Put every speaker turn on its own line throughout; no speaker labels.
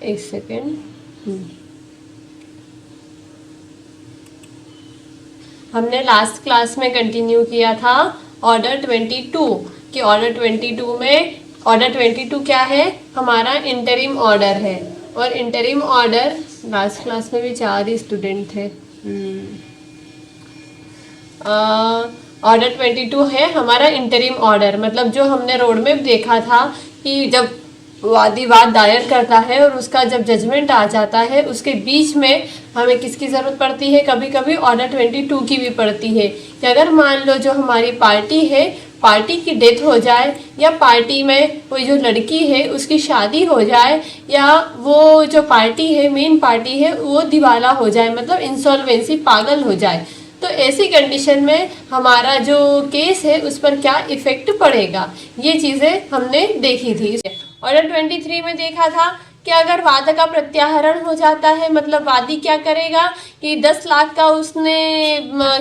एक सेकेंड। हमने last class में कंटिन्यू किया था ऑर्डर 22 कि ऑर्डर 22 में ऑर्डर 22 क्या है, हमारा इंटरिम ऑर्डर है। और इंटरिम ऑर्डर लास्ट क्लास में भी 4 ही स्टूडेंट थे। ऑर्डर 22 है हमारा इंटरिम ऑर्डर, मतलब जो हमने रोड में देखा था कि जब वादी वाद दायर करता है और उसका जब जजमेंट आ जाता है उसके बीच में हमें किसकी ज़रूरत पड़ती है, कभी कभी ऑर्डर 22 की भी पड़ती है कि अगर मान लो जो हमारी पार्टी है, पार्टी की डेथ हो जाए या पार्टी में कोई जो लड़की है उसकी शादी हो जाए या वो जो पार्टी है मेन पार्टी है वो दिवाला हो जाए, मतलब इंसॉल्वेंसी, पागल हो जाए, तो ऐसी कंडीशन में हमारा जो केस है उस पर क्या इफेक्ट पड़ेगा, ये चीज़ें हमने देखी थी। ऑर्डर 23 में देखा था कि अगर वाद का प्रत्याहरण हो जाता है, मतलब वादी क्या करेगा कि 10 लाख का उसने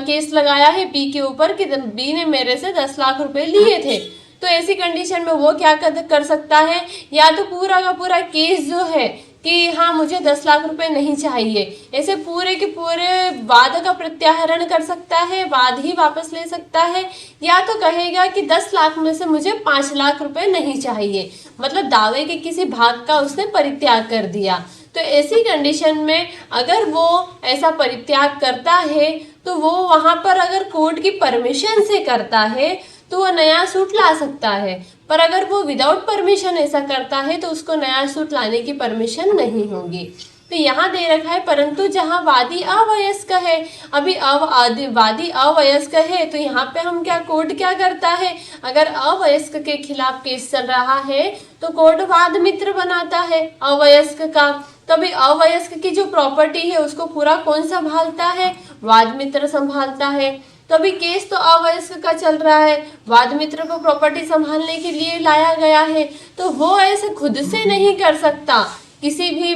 केस लगाया है बी के ऊपर कि बी ने मेरे से 10 लाख रुपए लिए थे, तो ऐसी कंडीशन में वो क्या कर सकता है, या तो पूरा का पूरा केस जो है कि हाँ मुझे 10 लाख रुपए नहीं चाहिए, ऐसे पूरे के पूरे वाद का प्रत्याहरण कर सकता है, वाद ही वापस ले सकता है, या तो कहेगा कि 10 लाख में से मुझे 5 लाख रुपए नहीं चाहिए, मतलब दावे के किसी भाग का उसने परित्याग कर दिया। तो ऐसी कंडीशन में अगर वो ऐसा परित्याग करता है तो वो वहां पर अगर कोर्ट की परमिशन से करता है तो वो नया सूट ला सकता है, पर अगर वो विदाउट परमिशन ऐसा करता है तो उसको नया सूट लाने की परमिशन नहीं होगी। तो यहाँ दे रखा है परंतु जहाँ वादी अवयस्क है, अभी वादी अवयस्क है तो यहाँ पे हम क्या, कोर्ट क्या करता है, अगर अवयस्क के खिलाफ केस चल रहा है तो कोर्ट वाद मित्र बनाता है अवयस्क का। तभी अवयस्क की जो प्रॉपर्टी है उसको पूरा कौन संभालता है, वाद मित्र संभालता है। तो अभी केस तो अवयस्क का चल रहा है, वाद मित्र को प्रॉपर्टी संभालने के लिए लाया गया है, तो वो ऐसे खुद से नहीं कर सकता, किसी भी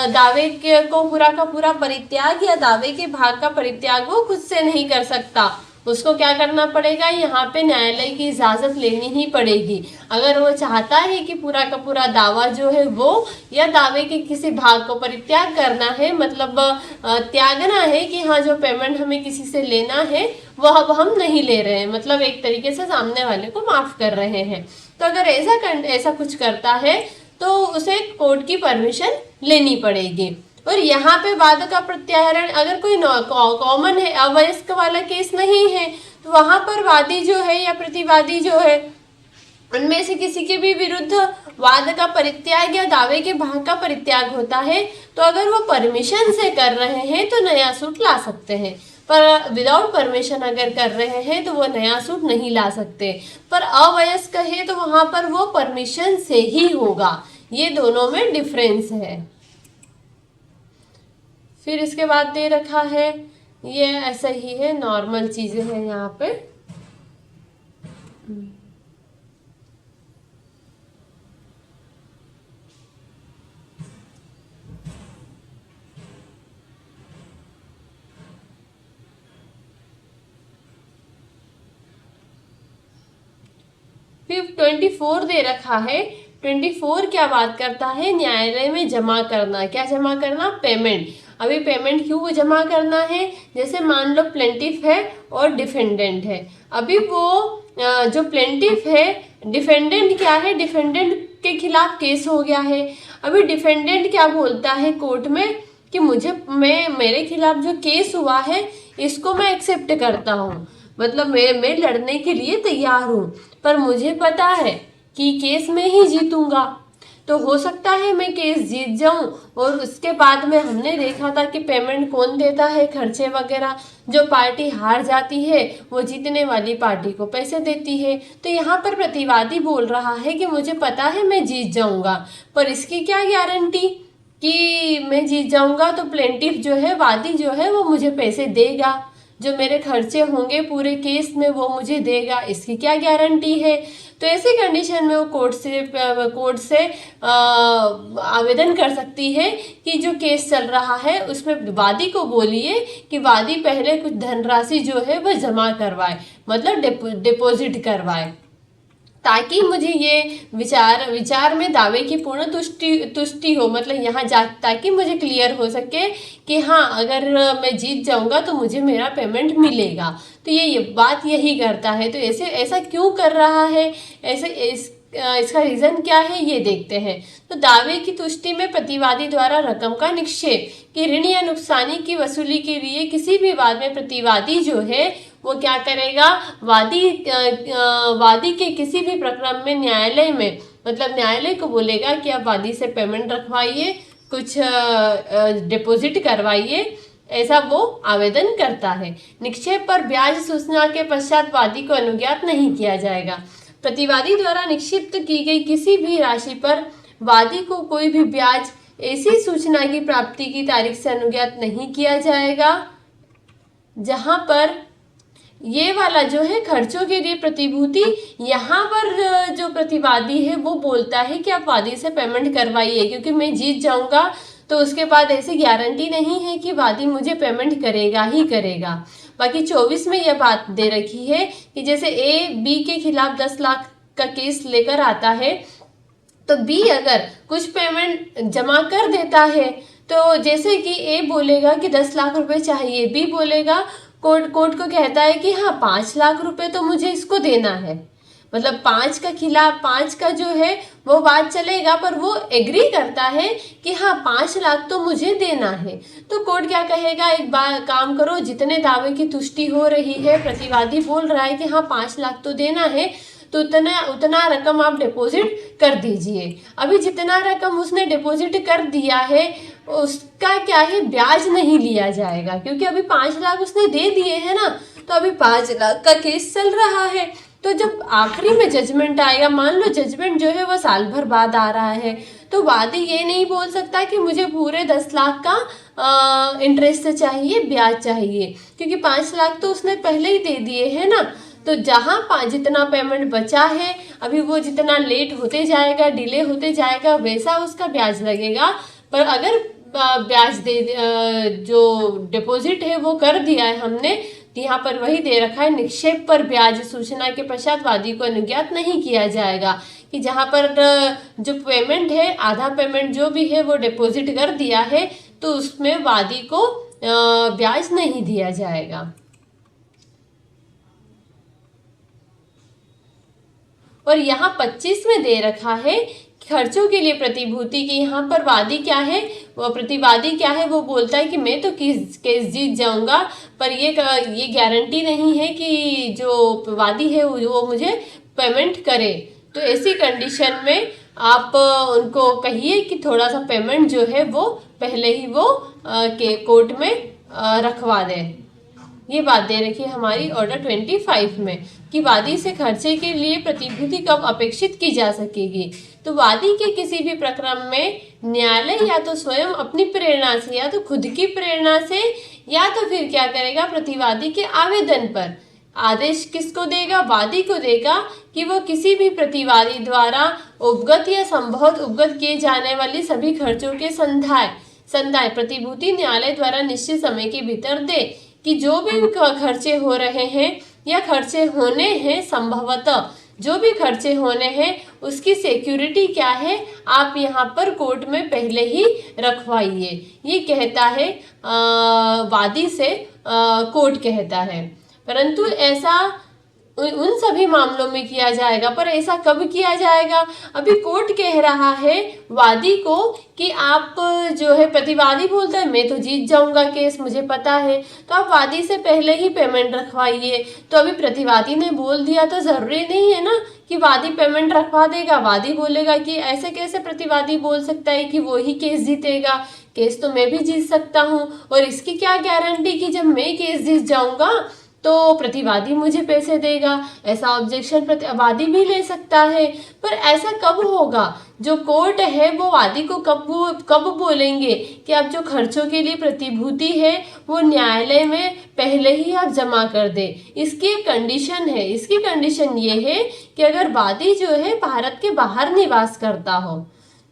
दावे के को पूरा का पूरा परित्याग या दावे के भाग का परित्याग वो खुद से नहीं कर सकता, उसको क्या करना पड़ेगा, यहाँ पे न्यायालय की इजाजत लेनी ही पड़ेगी। अगर वो चाहता है कि पूरा का पूरा दावा जो है वो या दावे के किसी भाग को परित्याग करना है, मतलब त्यागना है कि हाँ जो पेमेंट हमें किसी से लेना है वो अब हम नहीं ले रहे हैं, मतलब एक तरीके से सामने वाले को माफ कर रहे हैं, तो अगर ऐसा कुछ करता है तो उसे कोर्ट की परमिशन लेनी पड़ेगी। और यहाँ पे वाद का प्रत्याहरण अगर कोई कॉमन है, अवयस्क वाला केस नहीं है, तो वहां पर वादी जो है या प्रतिवादी जो है उनमें से किसी के भी विरुद्ध वाद का परित्याग या दावे के भाग का परित्याग होता है, तो अगर वो परमिशन से कर रहे हैं तो नया सूट ला सकते हैं, पर विदाउट परमिशन अगर कर रहे हैं तो वो नया सूट नहीं ला सकते। पर अवयस्क है तो वहां पर वो परमिशन से ही होगा, ये दोनों में डिफरेंस है। फिर इसके बाद दे रखा है, ये ऐसा ही है, नॉर्मल चीजें हैं यहाँ पे। फिर 24 दे रखा है। 24 क्या बात करता है, न्यायालय में जमा करना, क्या जमा करना, पेमेंट। अभी पेमेंट क्यों जमा करना है, जैसे मान लो प्लेंटिफ है और डिफेंडेंट है, अभी वो जो प्लेंटिफ है, डिफेंडेंट क्या है, डिफेंडेंट के खिलाफ केस हो गया है, अभी डिफेंडेंट क्या बोलता है कोर्ट में कि मेरे खिलाफ जो केस हुआ है इसको मैं एक्सेप्ट करता हूँ, मतलब मैं लड़ने के लिए तैयार हूँ, पर मुझे पता है कि केस में ही जीतूंगा, तो हो सकता है मैं केस जीत जाऊं और उसके बाद में हमने देखा था कि पेमेंट कौन देता है, खर्चे वगैरह, जो पार्टी हार जाती है वो जीतने वाली पार्टी को पैसे देती है। तो यहाँ पर प्रतिवादी बोल रहा है कि मुझे पता है मैं जीत जाऊंगा, पर इसकी क्या गारंटी कि मैं जीत जाऊंगा, तो प्लेंटिफ जो है, वादी जो है वो मुझे पैसे देगा, जो मेरे खर्चे होंगे पूरे केस में वो मुझे देगा, इसकी क्या गारंटी है। तो ऐसी कंडीशन में वो कोर्ट से आवेदन कर सकती है कि जो केस चल रहा है उसमें वादी को बोलिए कि वादी पहले कुछ धनराशि जो है वह जमा करवाए, मतलब डिपॉजिट करवाए, ताकि मुझे ये विचार में दावे की पूर्ण तुष्टि हो, मतलब यहाँ जा ताकि मुझे क्लियर हो सके कि हाँ अगर मैं जीत जाऊंगा तो मुझे मेरा पेमेंट मिलेगा। तो ये बात यही करता है। तो ऐसा क्यों कर रहा है, इसका रीजन क्या है ये देखते हैं। तो दावे की तुष्टि में प्रतिवादी द्वारा रकम का निक्षेप कि ऋण या नुकसानी की वसूली के लिए किसी भी वाद में प्रतिवादी जो है वो क्या करेगा, वादी के किसी भी प्रकरण में न्यायालय में, मतलब न्यायालय को बोलेगा कि आप वादी से पेमेंट रखवाइए, कुछ डिपॉजिट करवाइए, ऐसा वो आवेदन करता है। निक्षेप पर ब्याज सूचना के पश्चात वादी को अनुज्ञात नहीं किया जाएगा। प्रतिवादी द्वारा निक्षिप्त की गई किसी भी राशि पर वादी को कोई भी ब्याज ऐसी सूचना की प्राप्ति की तारीख से अनुज्ञात नहीं किया जाएगा जहां पर ये वाला जो है खर्चों के लिए प्रतिभूति, यहाँ पर जो प्रतिवादी है वो बोलता है कि आप वादी से पेमेंट करवाइए, क्योंकि मैं जीत जाऊंगा तो उसके बाद ऐसी गारंटी नहीं है कि वादी मुझे पेमेंट करेगा ही करेगा। बाकी 24 में यह बात दे रखी है कि जैसे ए बी के खिलाफ 10 लाख का केस लेकर आता है, तो बी अगर कुछ पेमेंट जमा कर देता है, तो जैसे कि ए बोलेगा कि 10 लाख रुपए चाहिए, बी बोलेगा, कोर्ट को कहता है कि हाँ 5 लाख रुपए तो मुझे इसको देना है, मतलब 5 का खिलाफ 5 का जो है वो बात चलेगा, पर वो एग्री करता है कि हाँ 5 लाख तो मुझे देना है। तो कोर्ट क्या कहेगा, एक बार काम करो, जितने दावे की तुष्टि हो रही है, प्रतिवादी बोल रहा है कि हाँ 5 लाख तो देना है, तो उतना रकम आप डिपॉजिट कर दीजिए। अभी जितना रकम उसने डिपॉजिट कर दिया है उसका क्या है, ब्याज नहीं लिया जाएगा, क्योंकि अभी 5 लाख उसने दे दिए हैं ना, तो अभी 5 लाख का केस चल रहा है। तो जब आखिरी में जजमेंट आएगा, मान लो जजमेंट जो है वो साल भर बाद आ रहा है, तो वादी ये नहीं बोल सकता कि मुझे पूरे 10 लाख का इंटरेस्ट चाहिए, ब्याज चाहिए, क्योंकि 5 लाख तो उसने पहले ही दे दिए है ना। तो जहाँ जितना पेमेंट बचा है, अभी वो जितना लेट होते जाएगा, डिले होते जाएगा, वैसा उसका ब्याज लगेगा। पर अगर ब्याज जो डिपॉजिट है वो कर दिया है हमने, तो यहाँ पर वही दे रखा है, निक्षेप पर ब्याज सूचना के पश्चात वादी को अनुज्ञात नहीं किया जाएगा, कि जहाँ पर जो पेमेंट है, आधा पेमेंट जो भी है वो डिपॉजिट कर दिया है, तो उसमें वादी को ब्याज नहीं दिया जाएगा। और यहाँ 25 में दे रखा है खर्चों के लिए प्रतिभूति की। यहाँ पर वादी क्या है, वो प्रतिवादी क्या है, वो बोलता है कि मैं तो केस जीत जाऊंगा, पर ये गारंटी नहीं है कि जो वादी है वो मुझे पेमेंट करे। तो ऐसी कंडीशन में आप उनको कहिए कि थोड़ा सा पेमेंट जो है वो पहले ही वो के कोर्ट में रखवा दें। ये बात दे रखी है हमारी ऑर्डर 25 में कि वादी से खर्चे के लिए प्रतिभूति कब अपेक्षित की जा सकेगी। तो वादी के किसी भी प्रकरण में न्यायालय या तो स्वयं अपनी प्रेरणा से, या तो खुद की प्रेरणा से, या तो फिर क्या करेगा, प्रतिवादी के आवेदन पर आदेश किसको देगा, वादी को देगा कि वो किसी भी प्रतिवादी द्वारा उपगत या संभवत उपगत किए जाने वाली सभी खर्चों के संदाय प्रतिभूति न्यायालय द्वारा निश्चित समय के भीतर दे, कि जो भी खर्चे हो रहे हैं या खर्चे होने हैं, संभवतः जो भी खर्चे होने हैं उसकी सिक्योरिटी क्या है, आप यहाँ पर कोर्ट में पहले ही रखवाइए। ये कहता है वादी से कोर्ट कहता है, परंतु ऐसा उन सभी मामलों में किया जाएगा। पर ऐसा कब किया जाएगा, अभी कोर्ट कह रहा है वादी को कि आप जो है, प्रतिवादी बोलता है मैं तो जीत जाऊंगा केस, मुझे पता है, तो आप वादी से पहले ही पेमेंट रखवाइए। तो अभी प्रतिवादी ने बोल दिया तो जरूरी नहीं है ना कि वादी पेमेंट रखवा देगा। वादी बोलेगा कि ऐसे कैसे प्रतिवादी बोल सकता है कि वो ही केस जीतेगा, केस तो मैं भी जीत सकता हूँ, और इसकी क्या गारंटी कि जब मैं केस जीत जाऊंगा तो प्रतिवादी मुझे पैसे देगा। ऐसा ऑब्जेक्शन प्रतिवादी भी ले सकता है। पर ऐसा कब होगा, जो कोर्ट है वो वादी को कब बोलेंगे कि आप जो खर्चों के लिए प्रतिभूति है वो न्यायालय में पहले ही आप जमा कर दे। इसकी एक कंडीशन है, इसकी कंडीशन ये है कि अगर वादी जो है भारत के बाहर निवास करता हो,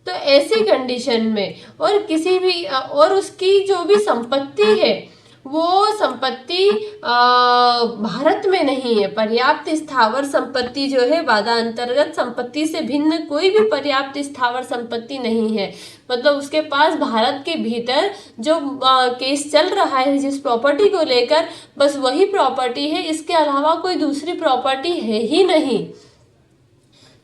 तो ऐसी कंडीशन में और किसी भी और उसकी जो भी संपत्ति है वो संपत्ति भारत में नहीं है। पर्याप्त स्थावर संपत्ति जो है वादा अंतर्गत संपत्ति से भिन्न कोई भी पर्याप्त स्थावर संपत्ति नहीं है। मतलब उसके पास भारत के भीतर जो केस चल रहा है जिस प्रॉपर्टी को लेकर, बस वही प्रॉपर्टी है, इसके अलावा कोई दूसरी प्रॉपर्टी है ही नहीं।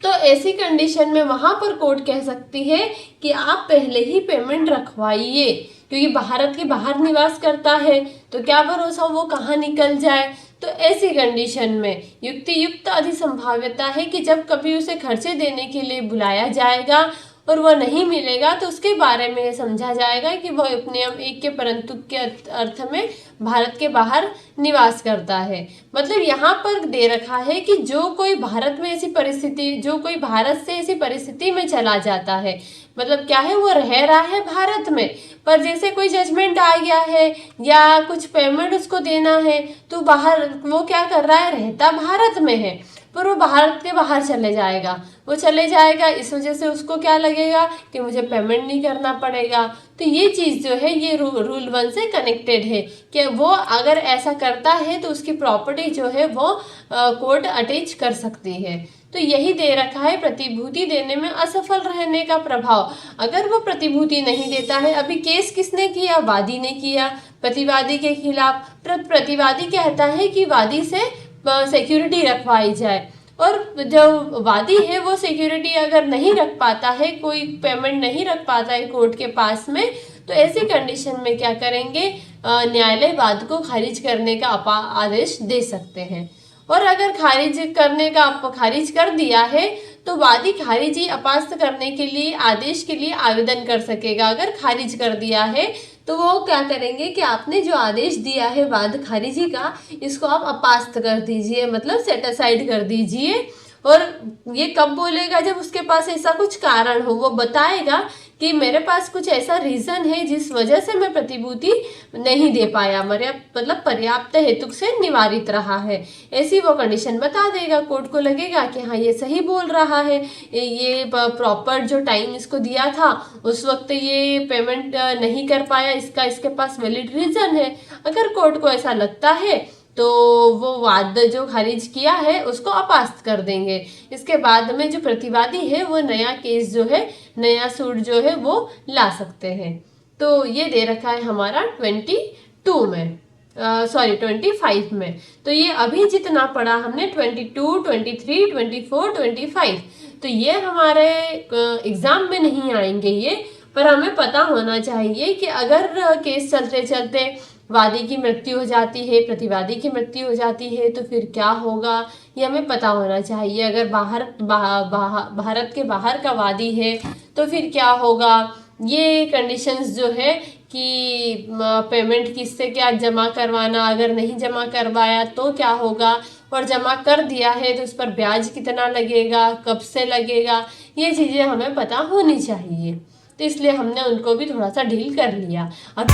तो ऐसी कंडीशन में वहां पर कोर्ट कह सकती है कि आप पहले ही पेमेंट रखवाइए, क्योंकि भारत के बाहर निवास करता है तो क्या भरोसा वो कहाँ निकल जाए। तो ऐसी कंडीशन में युक्तियुक्त अधिसंभाव्यता है कि जब कभी उसे खर्चे देने के लिए बुलाया जाएगा और वह नहीं मिलेगा तो उसके बारे में यह समझा जाएगा कि वह उपनियम 1 के परंतु के अर्थ में भारत के बाहर निवास करता है। मतलब यहाँ पर दे रखा है कि जो कोई भारत में ऐसी परिस्थिति, जो कोई भारत से ऐसी परिस्थिति में चला जाता है, मतलब क्या है, वो रह रहा है भारत में, पर जैसे कोई जजमेंट आ गया है या कुछ पेमेंट उसको देना है तो बाहर वो क्या कर रहा है, रहता भारत में है पर वो भारत के बाहर चले जाएगा। वो चले जाएगा इस वजह से उसको क्या लगेगा कि मुझे पेमेंट नहीं करना पड़ेगा। तो ये चीज़ जो है ये रूल 1 से कनेक्टेड है कि वो अगर ऐसा करता है तो उसकी प्रॉपर्टी जो है वो कोर्ट अटैच कर सकती है। तो यही दे रखा है प्रतिभूति देने में असफल रहने का प्रभाव। अगर वो प्रतिभूति नहीं देता है, अभी केस किसने किया, वादी ने किया प्रतिवादी के खिलाफ। प्रतिवादी कहता है कि वादी से सिक्योरिटी रखवाई जाए, और जो वादी है वो सिक्योरिटी अगर नहीं रख पाता है, कोई पेमेंट नहीं रख पाता है कोर्ट के पास में, तो ऐसी कंडीशन में क्या करेंगे, न्यायालय वाद को खारिज करने का आदेश दे सकते हैं। और अगर खारिज कर दिया है तो वादी खारिजी अपास्त करने के लिए आदेश के लिए आवेदन कर सकेगा। अगर खारिज कर दिया है तो वो क्या करेंगे कि आपने जो आदेश दिया है वाद खारिजी का, इसको आप अपास्त कर दीजिए, मतलब सेट असाइड कर दीजिए। और ये कब बोलेगा, जब उसके पास ऐसा कुछ कारण हो, वो बताएगा कि मेरे पास कुछ ऐसा रीज़न है जिस वजह से मैं प्रतिभूति नहीं दे पाया, मेरे मतलब पर्याप्त हेतु से निवारित रहा है, ऐसी वो कंडीशन बता देगा। कोर्ट को लगेगा कि हाँ ये सही बोल रहा है, ये प्रॉपर जो टाइम इसको दिया था उस वक्त ये पेमेंट नहीं कर पाया, इसके पास वैलिड रीज़न है। अगर कोर्ट को ऐसा लगता है तो वो वाद जो खारिज किया है उसको अपास्त कर देंगे। इसके बाद में जो प्रतिवादी है वो नया केस जो है, नया सूट जो है वो ला सकते हैं। तो ये दे रखा है हमारा 22 में, 25 में। तो ये अभी जितना पढ़ा हमने 22, 23, 24, 25, तो ये हमारे एग्जाम में नहीं आएंगे ये, पर हमें पता होना चाहिए कि अगर केस चलते चलते वादी की मृत्यु हो जाती है, प्रतिवादी की मृत्यु हो जाती है तो फिर क्या होगा, ये हमें पता होना चाहिए। अगर भारत के बाहर का वादी है तो फिर क्या होगा, ये कंडीशंस जो है कि पेमेंट किससे क्या जमा करवाना, अगर नहीं जमा करवाया तो क्या होगा, और जमा कर दिया है तो उस पर ब्याज कितना लगेगा, कब से लगेगा, ये चीज़ें हमें पता होनी चाहिए। तो इसलिए हमने उनको भी थोड़ा सा डील कर लिया। अब